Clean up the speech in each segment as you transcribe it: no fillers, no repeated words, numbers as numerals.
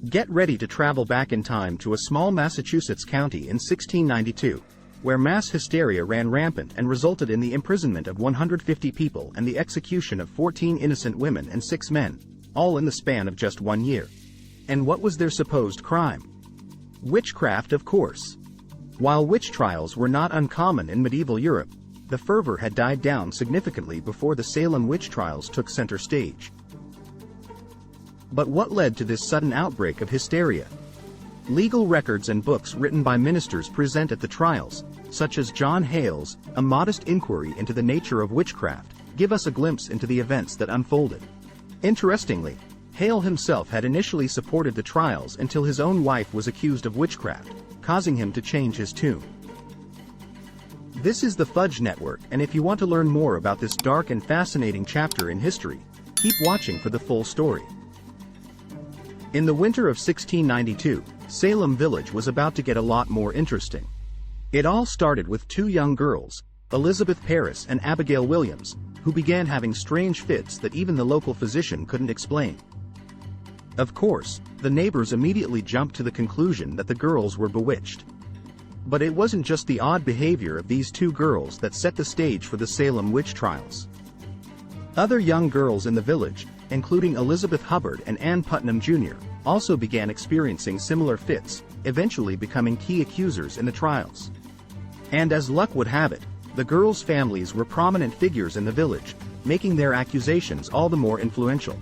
Get ready to travel back in time to a small Massachusetts county in 1692, where mass hysteria ran rampant and resulted in the imprisonment of 150 people and the execution of 14 innocent women and 6 men, all in the span of just 1 year. And what was their supposed crime? Witchcraft, of course. While witch trials were not uncommon in medieval Europe, the fervor had died down significantly before the Salem Witch Trials took center stage. But what led to this sudden outbreak of hysteria? Legal records and books written by ministers present at the trials, such as John Hale's A Modest Inquiry into the Nature of Witchcraft, give us a glimpse into the events that unfolded. Interestingly, Hale himself had initially supported the trials until his own wife was accused of witchcraft, causing him to change his tune. This is the Fudge Network, and if you want to learn more about this dark and fascinating chapter in history, keep watching for the full story. In the winter of 1692, Salem Village was about to get a lot more interesting. It all started with 2 young girls, Elizabeth Parris and Abigail Williams, who began having strange fits that even the local physician couldn't explain. Of course, the neighbors immediately jumped to the conclusion that the girls were bewitched. But it wasn't just the odd behavior of these 2 girls that set the stage for the Salem Witch Trials. Other young girls in the village, including Elizabeth Hubbard and Ann Putnam Jr., also began experiencing similar fits, eventually becoming key accusers in the trials. And as luck would have it, the girls' families were prominent figures in the village, making their accusations all the more influential.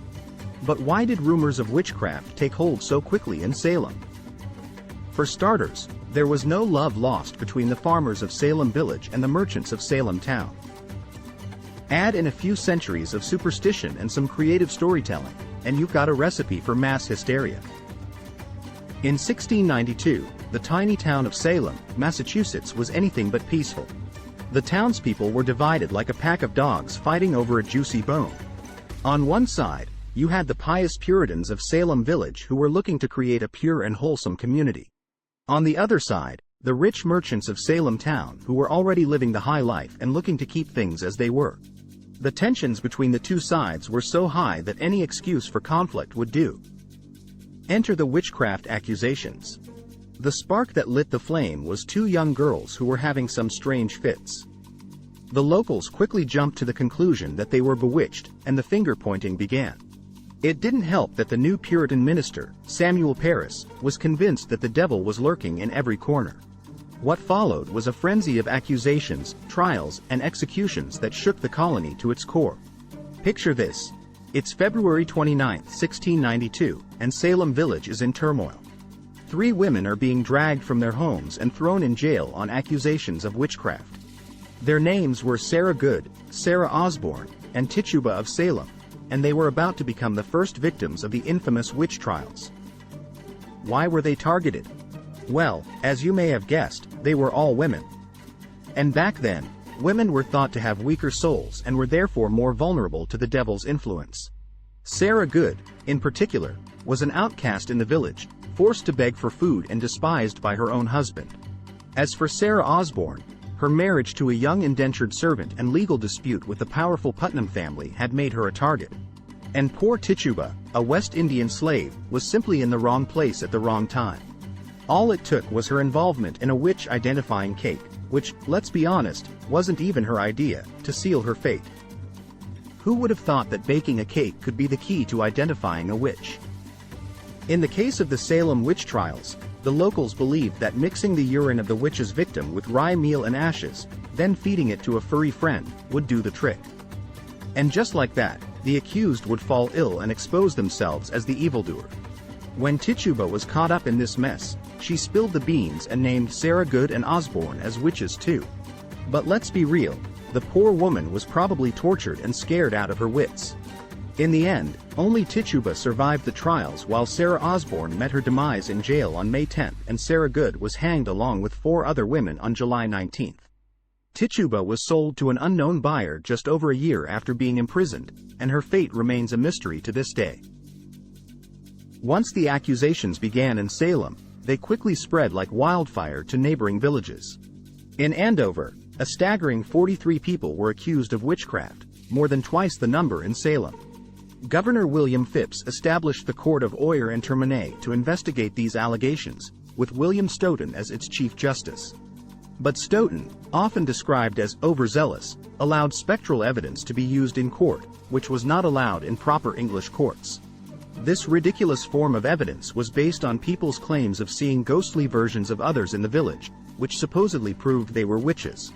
But why did rumors of witchcraft take hold so quickly in Salem? For starters, there was no love lost between the farmers of Salem Village and the merchants of Salem Town. Add in a few centuries of superstition and some creative storytelling, and you've got a recipe for mass hysteria. In 1692, the tiny town of Salem, Massachusetts was anything but peaceful. The townspeople were divided like a pack of dogs fighting over a juicy bone. On one side, you had the pious Puritans of Salem Village who were looking to create a pure and wholesome community. On the other side, the rich merchants of Salem Town who were already living the high life and looking to keep things as they were. The tensions between the 2 sides were so high that any excuse for conflict would do. Enter the witchcraft accusations. The spark that lit the flame was 2 young girls who were having some strange fits. The locals quickly jumped to the conclusion that they were bewitched, and the finger-pointing began. It didn't help that the new Puritan minister, Samuel Parris, was convinced that the devil was lurking in every corner. What followed was a frenzy of accusations, trials, and executions that shook the colony to its core. Picture this. It's February 29, 1692, and Salem Village is in turmoil. 3 women are being dragged from their homes and thrown in jail on accusations of witchcraft. Their names were Sarah Good, Sarah Osborne, and Tituba of Salem, and they were about to become the first victims of the infamous witch trials. Why were they targeted? Well, as you may have guessed, they were all women. And back then, women were thought to have weaker souls and were therefore more vulnerable to the devil's influence. Sarah Good, in particular, was an outcast in the village, forced to beg for food and despised by her own husband. As for Sarah Osborne, her marriage to a young indentured servant and legal dispute with the powerful Putnam family had made her a target. And poor Tituba, a West Indian slave, was simply in the wrong place at the wrong time. All it took was her involvement in a witch-identifying cake, which, let's be honest, wasn't even her idea, to seal her fate. Who would have thought that baking a cake could be the key to identifying a witch? In the case of the Salem Witch Trials, the locals believed that mixing the urine of the witch's victim with rye meal and ashes, then feeding it to a furry friend, would do the trick. And just like that, the accused would fall ill and expose themselves as the evildoer. When Tituba was caught up in this mess, she spilled the beans and named Sarah Good and Osborne as witches too. But let's be real, the poor woman was probably tortured and scared out of her wits. In the end, only Tituba survived the trials while Sarah Osborne met her demise in jail on May 10 and Sarah Good was hanged along with 4 other women on July 19. Tituba was sold to an unknown buyer just over a year after being imprisoned, and her fate remains a mystery to this day. Once the accusations began in Salem, they quickly spread like wildfire to neighboring villages. In Andover, a staggering 43 people were accused of witchcraft, more than twice the number in Salem. Governor William Phips established the Court of Oyer and Termine to investigate these allegations, with William Stoughton as its Chief Justice. But Stoughton, often described as overzealous, allowed spectral evidence to be used in court, which was not allowed in proper English courts. This ridiculous form of evidence was based on people's claims of seeing ghostly versions of others in the village, which supposedly proved they were witches.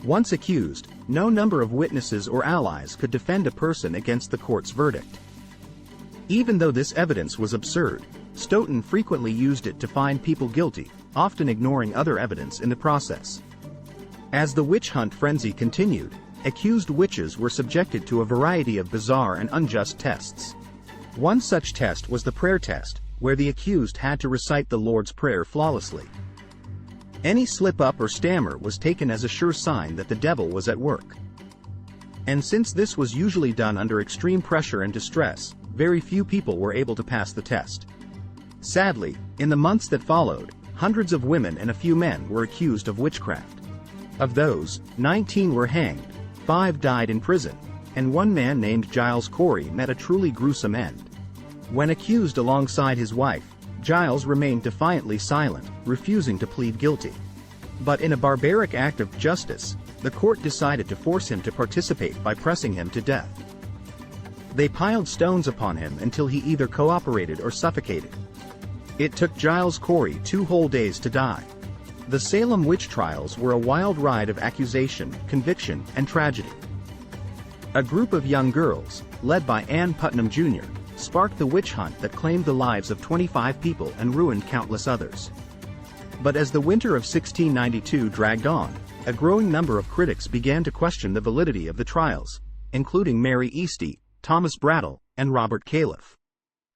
Once accused, no number of witnesses or allies could defend a person against the court's verdict. Even though this evidence was absurd, Stoughton frequently used it to find people guilty, often ignoring other evidence in the process. As the witch hunt frenzy continued, accused witches were subjected to a variety of bizarre and unjust tests. One such test was the prayer test, where the accused had to recite the Lord's Prayer flawlessly. Any slip-up or stammer was taken as a sure sign that the devil was at work. And since this was usually done under extreme pressure and distress, very few people were able to pass the test. Sadly, in the months that followed, hundreds of women and a few men were accused of witchcraft. Of those, 19 were hanged, 5 died in prison, and one man named Giles Corey met a truly gruesome end. When accused alongside his wife, Giles remained defiantly silent, refusing to plead guilty. But in a barbaric act of justice, the court decided to force him to participate by pressing him to death. They piled stones upon him until he either cooperated or suffocated. It took Giles Corey 2 whole days to die. The Salem Witch Trials were a wild ride of accusation, conviction, and tragedy. A group of young girls, led by Ann Putnam Jr., sparked the witch hunt that claimed the lives of 25 people and ruined countless others. But as the winter of 1692 dragged on, a growing number of critics began to question the validity of the trials, including Mary Easty, Thomas Brattle, and Robert Califf.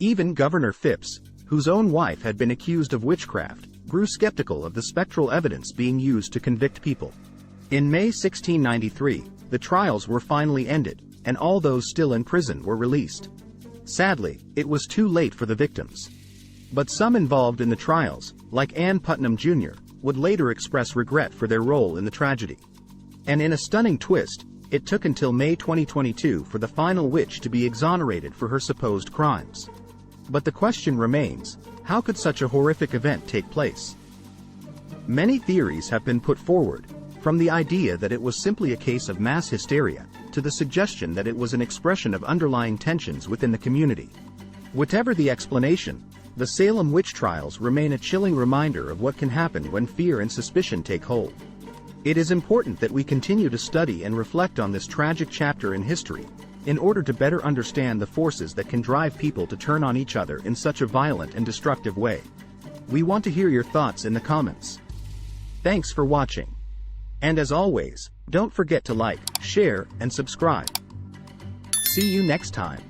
Even Governor Phips, whose own wife had been accused of witchcraft, grew skeptical of the spectral evidence being used to convict people. In May 1693, the trials were finally ended, and all those still in prison were released. Sadly, it was too late for the victims. But some involved in the trials, like Ann Putnam Jr., would later express regret for their role in the tragedy. And in a stunning twist, it took until May 2022 for the final witch to be exonerated for her supposed crimes. But the question remains, how could such a horrific event take place? Many theories have been put forward, from the idea that it was simply a case of mass hysteria, to the suggestion that it was an expression of underlying tensions within the community. Whatever the explanation, the Salem Witch Trials remain a chilling reminder of what can happen when fear and suspicion take hold. It is important that we continue to study and reflect on this tragic chapter in history, in order to better understand the forces that can drive people to turn on each other in such a violent and destructive way. We want to hear your thoughts in the comments. Thanks for watching. And as always, don't forget to like, share, and subscribe. See you next time.